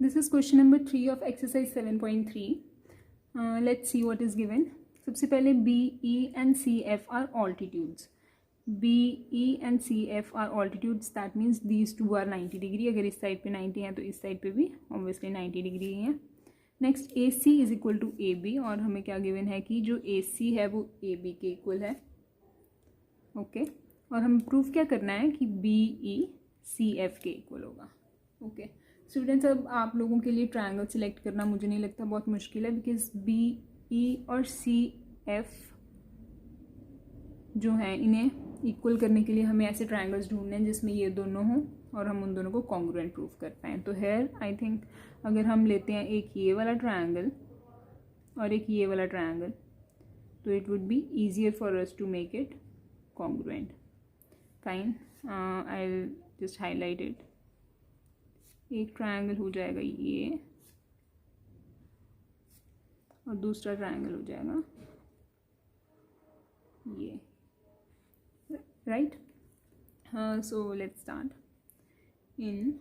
This is question number 3 of exercise 7.3. Let's see what is given. सबसे पहले BE and CF are altitudes. BE and CF are altitudes. That means these two are 90 degree. अगर इस side पे 90 है तो इस side पे भी obviously 90 degree ही है. Next AC is equal to AB, और हमें क्या गिवन है कि जो AC है वो AB के इक्वल है. ओके और हमें प्रूफ क्या करना है कि BE CF के इक्वल होगा. ओके स्टूडेंट्स, अब आप लोगों के लिए ट्रायंगल सिलेक्ट करना मुझे नहीं लगता बहुत मुश्किल है, बिकॉज BE और CF जो हैं इन्हें इक्वल करने के लिए हमें ऐसे ट्रायंगल्स ढूंढने हैं जिसमें ये दोनों हों और हम उन दोनों को कॉन्ग्रुएंट प्रूफ कर पाएँ. तो हेयर आई थिंक अगर हम लेते हैं एक ये वाला ट्रायंगल और एक ये वाला ट्रायंगल, तो it would be easier for us to make it congruent. Fine, I will just highlight it. एक ट्रायंगल हो जाएगा ये और दूसरा ट्रायंगल हो जाएगा ये. Right, so let's start. In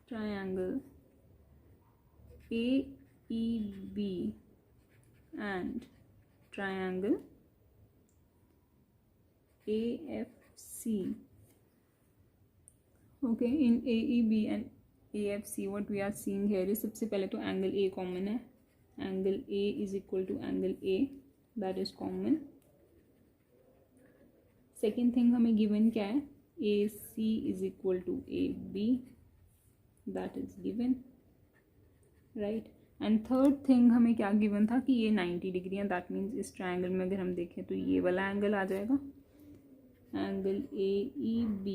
triangle AEB and triangle AFC. Okay, in AEB and AFC what we are seeing here is सबसे पहले तो angle A common है. Angle A is equal to angle A, that is common. Second thing हमें given क्या है, AC is equal to AB, that is given, right. And third thing हमें क्या given था कि ये 90 डिग्री है. that means इस ट्रायंगल में अगर हम देखें तो ये वाला एंगल आ जाएगा, एंगल AEB,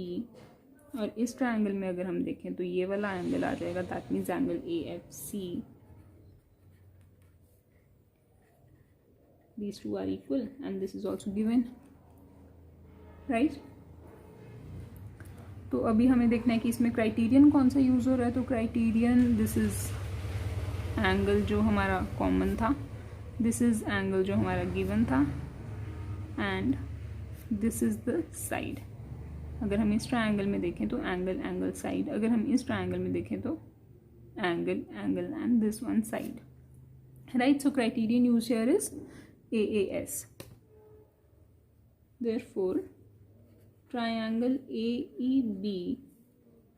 और इस ट्रायंगल में अगर हम देखें तो ये वाला एंगल आ जाएगा, that means angle AFC. these two are equal and this is also given, right. तो अभी हमें देखना है कि इसमें क्राइटेरियन कौन सा यूज़ हो रहा है. तो क्राइटेरियन, दिस इज़ एंगल जो हमारा कॉमन था, दिस इज़ एंगल जो हमारा गिवन था, and this is the side. अगर हम इस ट्रायंगल में देखें तो एंगल एंगल साइड, अगर हम इस ट्रायंगल में देखें तो angle angle and this one side, right. So criterion use here is AAS. Therefore triangle AEB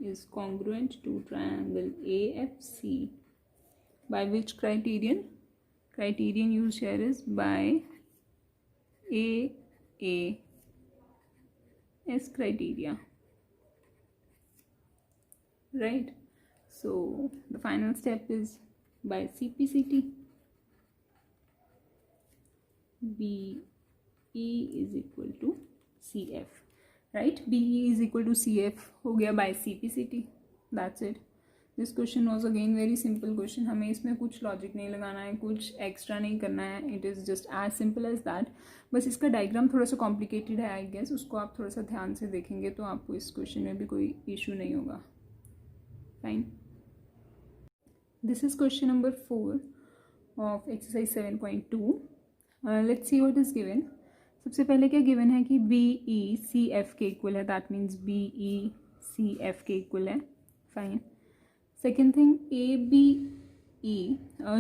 is congruent to triangle AFC by which criterion? Criterion used here is by AAS criteria, right. So the final step is by CPCT. BE is equal to CF, right. BE is equal to CF हो गया by CPCT. That's it. This question was again very simple question. हमें इसमें कुछ logic नहीं लगाना है, कुछ extra नहीं करना है. It is just as simple as that. बस इसका डायग्राम थोड़ा सा कॉम्प्लिकेटेड है आई गेस. उसको आप थोड़ा सा ध्यान से देखेंगे तो आपको इस क्वेश्चन में भी कोई इशू नहीं होगा. Fine. This is question number 4 of exercise 7.2. Let's see what is given. सबसे पहले क्या गिवन है कि BE CF के इक्वल है, दैट मीन्स BE CF के इक्वल है. फाइन. सेकेंड थिंग ABE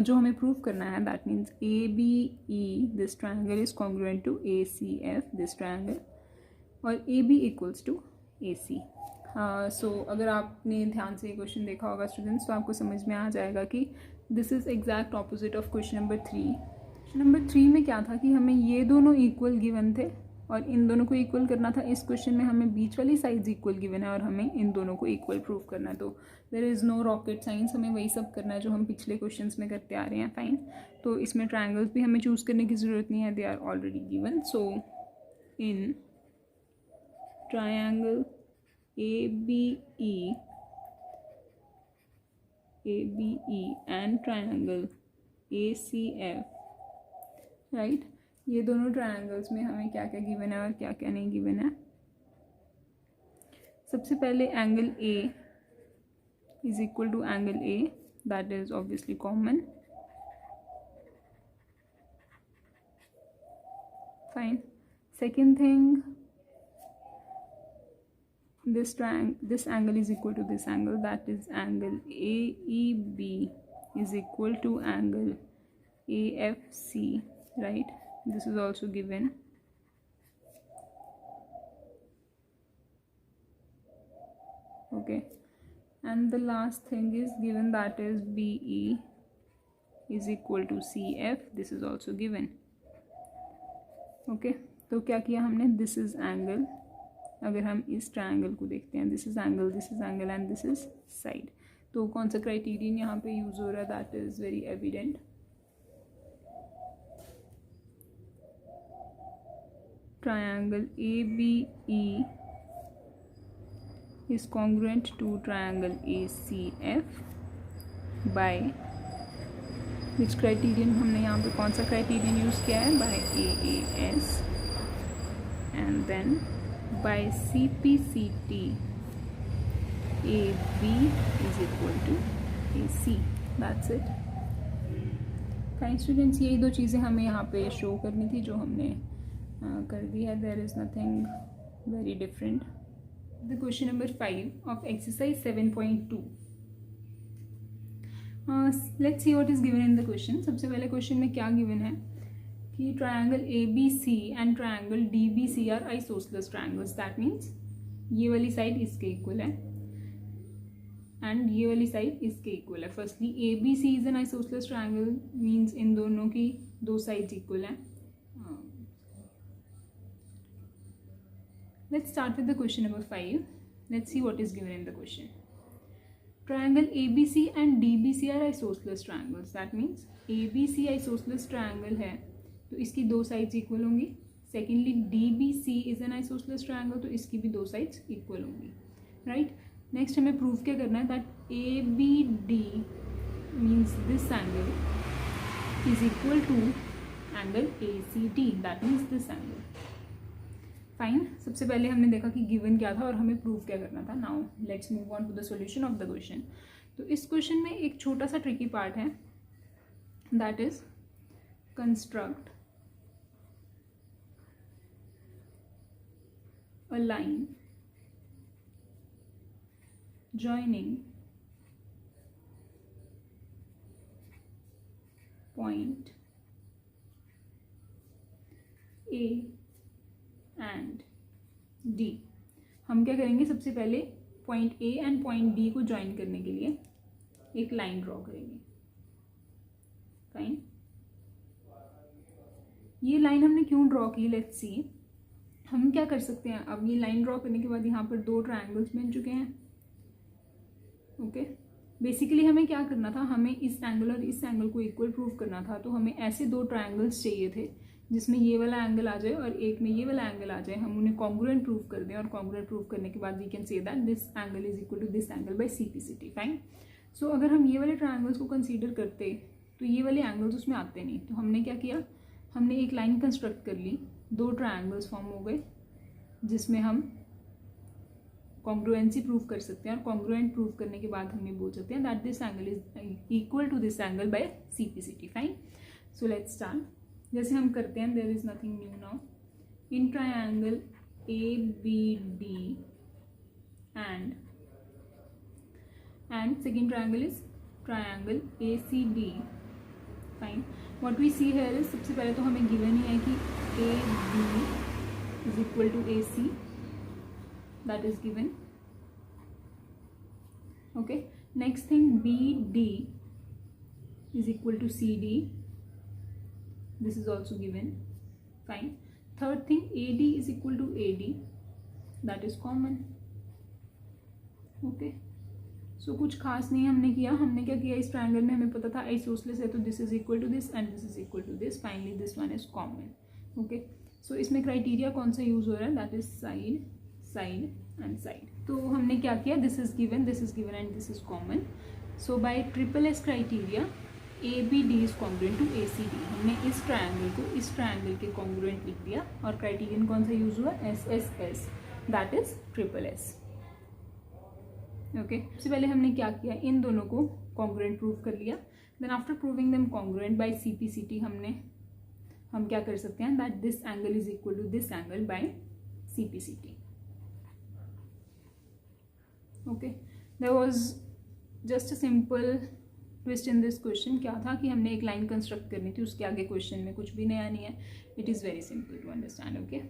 जो हमें प्रूव करना है, that means ABE this triangle is congruent to ACF this triangle, और AB equals to AC. So अगर आपने ध्यान से ये क्वेश्चन देखा होगा स्टूडेंट्स तो आपको समझ में आ जाएगा कि this is exact opposite of question number 3. Number 3 में क्या था कि हमें ये दोनों इक्वल गिवन थे और इन दोनों को इक्वल करना था. इस क्वेश्चन में हमें बीच वाली साइड्स इक्वल गिवन है और हमें इन दोनों को इक्वल प्रूव करना है. तो there is no rocket science, हमें वही सब करना है जो हम पिछले क्वेश्चंस में करते आ रहे हैं. फाइन. तो इसमें ट्रायंगल्स भी हमें चूज़ करने की ज़रूरत नहीं है, they are already given. So in triangle ABE and triangle ACF, right. ये दोनों ट्रायंगल्स में हमें क्या क्या गिवन है और क्या क्या नहीं गिवन है. सबसे पहले angle A is equal to angle A, that is obviously common. Fine. Second thing, this angle is equal to this angle, that is angle AEB is equal to angle AFC, right? This is also given. Okay, and the last thing is given, that is BE is equal to CF. This is also given. Okay, तो क्या किया हमने, this is angle, अगर हम इस triangle को देखते हैं, this is angle and this is side, तो कौन सा क्राइटेरियन यहाँ पे यूज हो रहा है, that is very evident. Triangle ABE is congruent to triangle ACF by which criterion, हमने यहाँ पे कौन सा क्राइटेरियन यूज़ किया है, by AAS and then by CPCT AB is equal to AC. That's it. Fine students, यही दो चीज़ें हमें यहाँ पे शो करनी थी जो हमने कर दी है. There is nothing very different. The question number 5 of exercise 7.2. Let's see what is given in the question. सबसे पहले क्वेश्चन में क्या गिवन है कि triangle ABC and triangle DBC are isosceles triangles. That means ये वाली साइड इसके equal है एंड ये वाली साइड इसके इक्वल है. Firstly ABC is an isosceles triangle, means in दोनों की दो साइड्स इक्वल हैं. Let's start with the question number 5. Let's see what is given in the question. Triangle ABC and DBC are isosceles triangles. That means ABC isosceles triangle है तो इसकी दो sides equal होंगी. Secondly, DBC is an isosceles triangle, तो इसकी भी दो sides equal होंगी. Right? Next हमें prove क्या करना है, that ABD means this angle is equal to angle ACD. That means this angle. Fine. सबसे पहले हमने देखा कि गिवन क्या था और हमें प्रूव क्या करना था. Now let's move on to the solution of the question. तो इस क्वेश्चन में एक छोटा सा ट्रिकी पार्ट है, that is construct a line joining point A and D. हम क्या करेंगे, सबसे पहले point A and point D को ज्वाइन करने के लिए एक लाइन ड्रॉ करेंगे. फाइन. ये लाइन हमने क्यों ड्रॉ की, लेट्स सी. हम क्या कर सकते हैं, अब ये लाइन ड्रॉ करने के बाद यहाँ पर दो ट्रायंगल्स बन चुके हैं. ओके, बेसिकली हमें क्या करना था, हमें इस एंगल और इस एंगल को इक्वल प्रूव करना था. तो हमें ऐसे दो ट्रायंगल्स चाहिए थे जिसमें ये वाला एंगल आ जाए और एक में ये वाला एंगल आ जाए. हम उन्हें कॉन्ग्रुएंट प्रूव कर दें और कॉन्ग्रुएंट प्रूव करने के बाद we can say that this angle is equal to this angle by CPCT. Fine. So अगर हम ये वाले ट्रायंगल्स को कंसीडर करते तो ये वाले एंगल्स उसमें आते नहीं. तो हमने क्या किया, हमने एक लाइन कंस्ट्रक्ट कर ली, दो ट्रायंगल्स फॉर्म हो गए जिसमें हम कॉन्ग्रुएंसी प्रूव कर सकते हैं और कॉन्ग्रुएंट प्रूव करने के बाद हम ये बोल सकते हैं that this angle is equal to this angle by CPCT. Fine. So let's start. जैसे हम करते हैं, there is nothing new now. In triangle ABD and second triangle is triangle ACD. Fine. What we see here is, सबसे पहले तो हमें given ही है कि AB is equal to AC. That is given. Okay. Next thing, BD is equal to CD. This is also given. Fine. Third thing, AD is equal to AD. That is common. Okay. So कुछ खास नहीं हमने किया. हमने क्या किया, इस triangle में हमें पता था आइसोसेलेस है तो this is equal to this and this is equal to this. Finally this one is common. Okay. So इसमें क्राइटेरिया कौन सा यूज हो रहा है, that is side, side and side. तो हमने क्या किया, this is given and this is common. So by SSS criteria ABD is congruent to ACD. हमने इस ट्रायंगल को इस ट्रायंगल के कॉन्ग्रुएंट लिख दिया और क्राइटेरियन कौन सा यूज हुआ, SSS, that is SSS. Okay. सबसे पहले हमने क्या किया, इन दोनों को कॉन्ग्रुएंट प्रूव कर लिया. Then after proving them congruent by CPCT हम क्या कर सकते हैं, that this angle is equal to this angle by CPCT. Okay, there was just a simple twist in this question. क्या था कि हमने एक लाइन कंस्ट्रक्ट करनी थी, उसके आगे क्वेश्चन में कुछ भी नया नहीं है. It is very simple to understand. Okay.